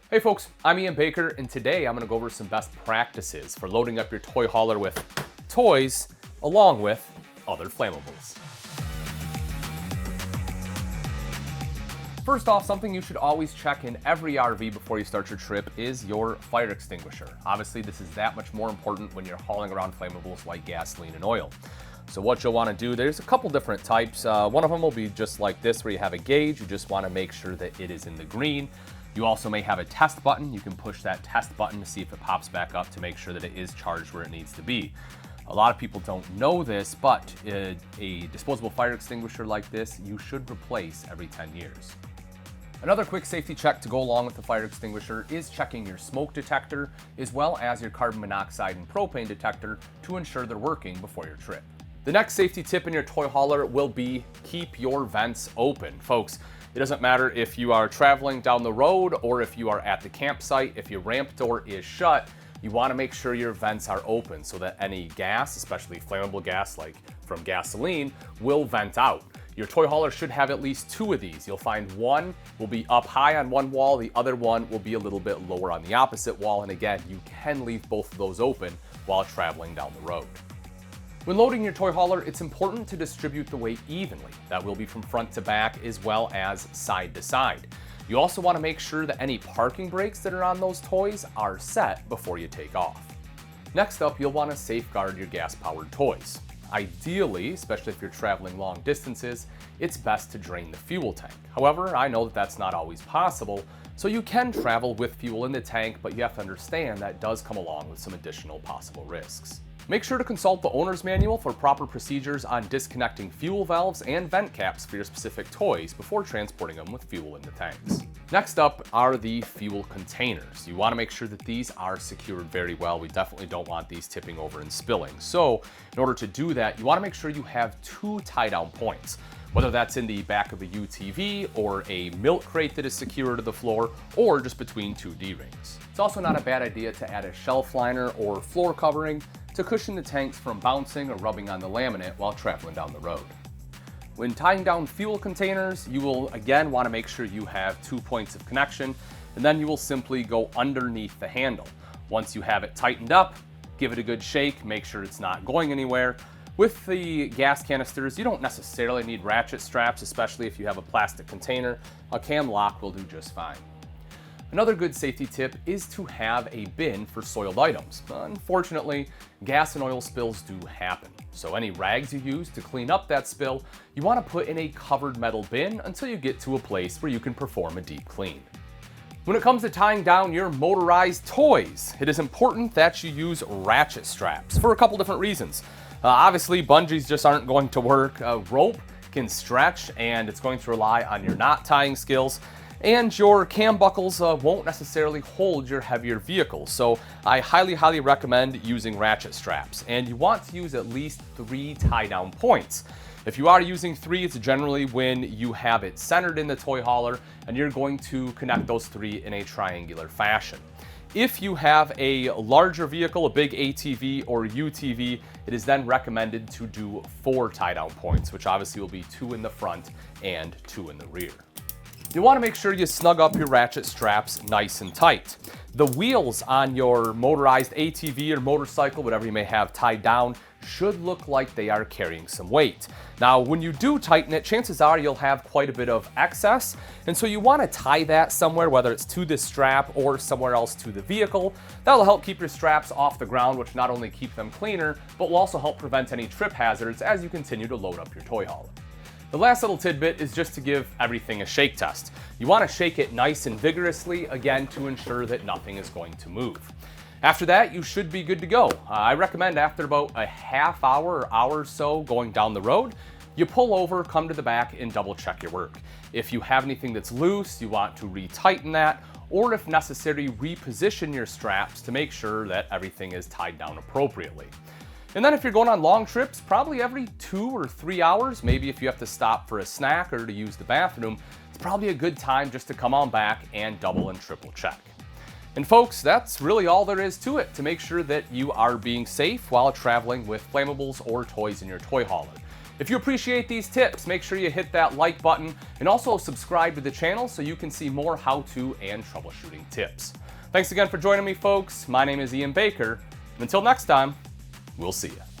Hey folks, I'm Ian Baker, and today I'm going to go over some best practices for loading up your toy hauler with toys along with other flammables. First off, something you should always check in every RV before you start your trip is your fire extinguisher. Obviously, this is that much more important when you're hauling around flammables like gasoline and oil. So what you'll want to do, there's a couple different types. One of them will be just like this, where you have a gauge. You just want to make sure that it is in the green. You also may have a test button. You can push that test button to see if it pops back up to make sure that it is charged where it needs to be. A lot of people don't know this, but a disposable fire extinguisher like this, you should replace every 10 years. Another quick safety check to go along with the fire extinguisher is checking your smoke detector as well as your carbon monoxide and propane detector to ensure they're working before your trip. The next safety tip in your toy hauler will be keep your vents open. Folks, it doesn't matter if you are traveling down the road or if you are at the campsite. If your ramp door is shut, you want to make sure your vents are open so that any gas, especially flammable gas like from gasoline, will vent out. Your toy hauler should have at least two of these. You'll find one will be up high on one wall, the other one will be a little bit lower on the opposite wall, and again, you can leave both of those open while traveling down the road. When loading your toy hauler, it's important to distribute the weight evenly. That will be from front to back as well as side to side. You also want to make sure that any parking brakes that are on those toys are set before you take off. Next up, you'll want to safeguard your gas-powered toys. Ideally, especially if you're traveling long distances, it's best to drain the fuel tank. However, I know that that's not always possible, so you can travel with fuel in the tank, but you have to understand that does come along with some additional possible risks. Make sure to consult the owner's manual for proper procedures on disconnecting fuel valves and vent caps for your specific toys before transporting them with fuel in the tanks. Next up are the fuel containers. You want to make sure that these are secured very well. We definitely don't want these tipping over and spilling. So in order to do that, you want to make sure you have two tie-down points, whether that's in the back of a UTV or a milk crate that is secured to the floor, or just between two D-rings. It's also not a bad idea to add a shelf liner or floor covering to cushion the tanks from bouncing or rubbing on the laminate while traveling down the road. When tying down fuel containers, you will again want to make sure you have 2 points of connection, and then you will simply go underneath the handle. Once you have it tightened up, give it a good shake, make sure it's not going anywhere. With the gas canisters, you don't necessarily need ratchet straps, especially if you have a plastic container. A cam lock will do just fine. Another good safety tip is to have a bin for soiled items. Unfortunately, gas and oil spills do happen. So any rags you use to clean up that spill, you want to put in a covered metal bin until you get to a place where you can perform a deep clean. When it comes to tying down your motorized toys, it is important that you use ratchet straps for a couple different reasons. Obviously, bungees just aren't going to work. Rope can stretch, and it's going to rely on your knot tying skills. And your cam buckles won't necessarily hold your heavier vehicle. So I highly recommend using ratchet straps. And you want to use at least 3 tie-down points. If you are using 3, it's generally when you have it centered in the toy hauler and you're going to connect those 3 in a triangular fashion. If you have a larger vehicle, a big ATV or UTV, it is then recommended to do 4 tie-down points, which obviously will be 2 in the front and 2 in the rear. You want to make sure you snug up your ratchet straps nice and tight. The wheels on your motorized ATV or motorcycle, whatever you may have tied down, should look like they are carrying some weight. Now, when you do tighten it, chances are you'll have quite a bit of excess, and so you want to tie that somewhere, whether it's to this strap or somewhere else to the vehicle. That'll help keep your straps off the ground, which not only keep them cleaner, but will also help prevent any trip hazards as you continue to load up your toy hauler. The last little tidbit is just to give everything a shake test. You want to shake it nice and vigorously, again, to ensure that nothing is going to move. After that, you should be good to go. I recommend after about a half hour or hour or so going down the road, you pull over, come to the back, and double check your work. If you have anything that's loose, you want to retighten that, or if necessary, reposition your straps to make sure that everything is tied down appropriately. And then if you're going on long trips, probably every 2 or 3 hours, maybe if you have to stop for a snack or to use the bathroom, it's probably a good time just to come on back and double and triple check. And folks, that's really all there is to it to make sure that you are being safe while traveling with flammables or toys in your toy hauler. If you appreciate these tips, make sure you hit that like button and also subscribe to the channel so you can see more how-to and troubleshooting tips. Thanks again for joining me, folks. My name is Ian Baker, and until next time, we'll see you.